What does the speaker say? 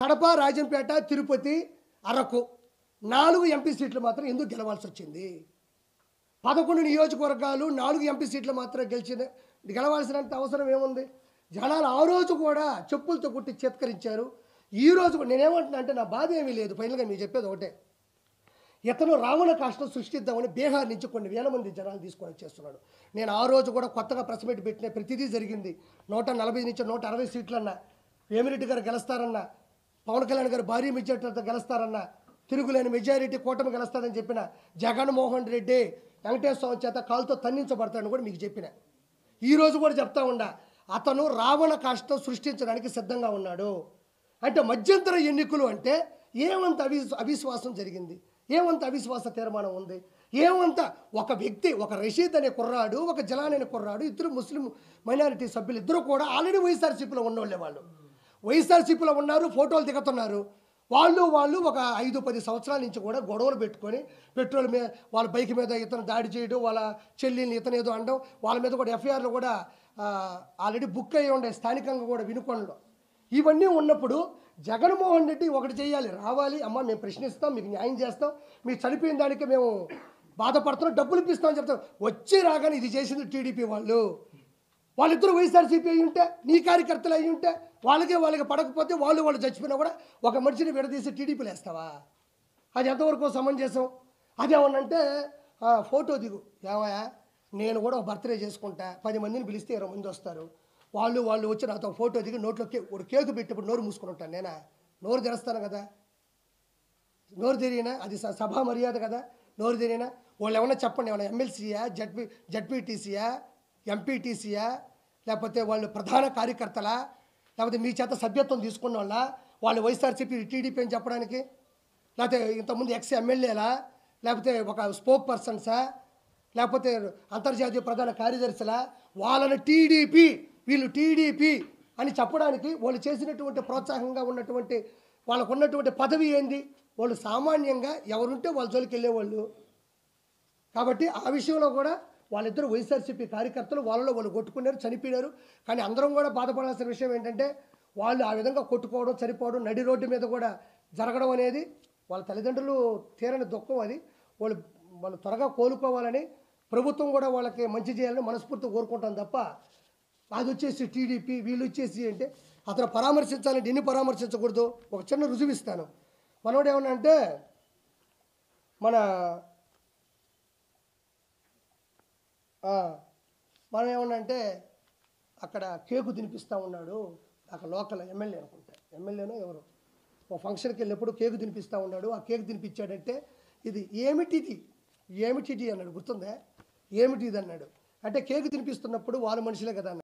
Kadapa, Rajampet, Tirupati, Araku 4 MP సీట్లు మాత్రం ఎందుకు గెలవాల్సి వచ్చింది? 11 నియోజకవర్గాలు 4 ఎంపీ సీట్లు మాత్రం గెలవాల్సినంత అవసరం ఏముంది? జనాలు ఆ రోజు కూడా చెప్పులతో కొట్టి చేత్కరించారు. ఈ రోజు కూడా నేనేమంటున్నా అంటే నా బాధ ఏమీ లేదు. ఫైనల్గా మీకు చెప్పేది ఒకటే, ఇతను రావణ కాష్టం సృష్టిద్దామని బీహార్ నుంచి కొన్ని వేల మంది జనాలు తీసుకొని వచ్చేస్తున్నాడు. నేను ఆ రోజు కూడా కొత్తగా ప్రెస్ మీట్ పెట్టిన ప్రతిదీ జరిగింది. 140 నుంచి 160 సీట్లన్నా, వేమిరెడ్డి గారు గెలుస్తారన్నా, పవన్ కళ్యాణ్ గారు భారీ మెజారిటీతో గెలుస్తారన్నా, తిరుగులేని మెజారిటీ కూటమి గెలుస్తారని చెప్పిన జగన్మోహన్ రెడ్డి వెంకటేశ్వర స్వామి చేత కాలుతో తన్నించబడతాడని కూడా మీకు చెప్పిన. ఈరోజు కూడా చెప్తా ఉండా, అతను రావణ కాష్టం సృష్టించడానికి సిద్ధంగా ఉన్నాడు. అంటే మధ్యంతర ఎన్నికలు అంటే ఏమంత అవిశ్వాసం జరిగింది, ఏమంత అవిశ్వాస తీర్మానం ఉంది, ఏమంత ఒక వ్యక్తి, ఒక రషీద్ అనే కుర్రాడు, ఒక జలాన్ అనే కుర్రాడు, ఇద్దరు ముస్లిం మైనారిటీ సభ్యులు ఇద్దరు కూడా ఆల్రెడీ వైఎస్ఆర్సీపీలో ఉన్నోళ్ళే. వాళ్ళు వైఎస్ఆర్సీపీలో ఉన్నారు, ఫోటోలు దిగుతున్నారు. వాళ్ళు ఒక 5-10 సంవత్సరాల నుంచి కూడా గొడవలు పెట్టుకొని పెట్రోల్ మీద వాళ్ళ బైక్ మీద ఇతను దాడి చేయడం, వాళ్ళ చెల్లిని ఇతను ఏదో అనడం, వాళ్ళ మీద కూడా ఎఫ్ఐఆర్లు కూడా ఆల్రెడీ బుక్ అయ్యి ఉండే, స్థానికంగా కూడా వినుకొండలో. ఇవన్నీ ఉన్నప్పుడు జగన్మోహన్ రెడ్డి ఒకటి చేయాలి, రావాలి, అమ్మ మేము ప్రశ్నిస్తాం, మీకు న్యాయం చేస్తాం, మీరు చనిపోయిన దానికి మేము బాధపడుతున్నాం, డబ్బులు ఇప్పిస్తామని చెప్తాం. వచ్చి రాగానే ఇది చేసింది టీడీపీ వాళ్ళిద్దరూ వైఎస్ఆర్సీపీ అయ్యి ఉంటే, నీ కార్యకర్తలు అయ్యి ఉంటే, వాళ్ళకి పడకపోతే వాళ్ళు చచ్చిపోయినా కూడా ఒక మనిషిని విడదీసి టీడీపీలు వేస్తావా? అది ఎంతవరకు సమంజసం? అదేమన్నంటే ఫోటో దిగు, ఏమయ్యా నేను కూడా ఒక బర్త్డే చేసుకుంటా, 10 మందిని పిలిస్తే 20 మంది వస్తారు, వాళ్ళు వచ్చి నాతో ఫోటో దిగి నోట్లో ఒక కేకు పెట్టినప్పుడు నోరు మూసుకొని ఉంటాను. నేనా నోరు తెరుస్తాను కదా? నోరు తెరిగినా అది సభా మర్యాద కదా? నోరు తెరిగినా వాళ్ళు ఏమన్నా చెప్పండి, ఏమన్నా ఎమ్మెల్సీయా, జడ్పీటీసీయా, ఎంపీటీసీయా, లేకపోతే వాళ్ళు ప్రధాన కార్యకర్తలా, లేకపోతే మీ చేత సభ్యత్వం తీసుకున్న వాళ్ళు వైఎస్ఆర్సీపీ టీడీపీ అని చెప్పడానికి, లేకపోతే ఇంతకుముందు ఎమ్మెల్యేలా, లేకపోతే ఒక స్పోక్ పర్సన్సా, లేకపోతే అంతర్జాతీయ ప్రధాన కార్యదర్శిలా, వాళ్ళని వీళ్ళు టీడీపీ అని చెప్పడానికి వాళ్ళు చేసినటువంటి ప్రోత్సాహంగా ఉన్నటువంటి వాళ్ళకు ఉన్నటువంటి పదవి ఏంది? వాళ్ళు సామాన్యంగా ఎవరుంటే వాళ్ళ జోలికి వెళ్ళేవాళ్ళు. కాబట్టి ఆ విషయంలో కూడా వాళ్ళిద్దరు వైఎస్ఆర్సీపీ కార్యకర్తలు, వాళ్ళు కొట్టుకున్నారు, చనిపోయినారు. కానీ అందరం కూడా బాధపడాల్సిన విషయం ఏంటంటే, వాళ్ళు ఆ విధంగా కొట్టుకోవడం, చనిపోవడం, నడి రోడ్డు మీద కూడా జరగడం అనేది వాళ్ళ తల్లిదండ్రులు తీరని దుఃఖం. అది వాళ్ళు త్వరగా కోలుకోవాలని, ప్రభుత్వం కూడా వాళ్ళకి మంచి చేయాలని మనస్ఫూర్తిగా కోరుకుంటాం తప్ప, అది వచ్చేసి టీడీపీ వీళ్ళు వచ్చేసి అంటే అతను పరామర్శించాలంటే ఎన్ని పరామర్శించకూడదు. ఒక చిన్న రుజువు ఇస్తాను. మనోడు ఏమన్నా అంటే మనం ఏమన్నా అంటే అక్కడ కేకు తినిపిస్తూ ఉన్నాడు, అక్కడ లోకల్ ఎమ్మెల్యే అనుకుంటా, ఎమ్మెల్యేనో ఎవరు, ఒక ఫంక్షన్కి వెళ్ళినప్పుడు కేకు తినిపిస్తూ ఉన్నాడు. ఆ కేకు తినిపించాడంటే ఇది ఏమిటిది అన్నాడు, గుర్తుందా? ఏమిటిది అన్నాడు అంటే కేకు తినిపిస్తున్నప్పుడు వాళ్ళ మనుషులే కదా అన్నాడు.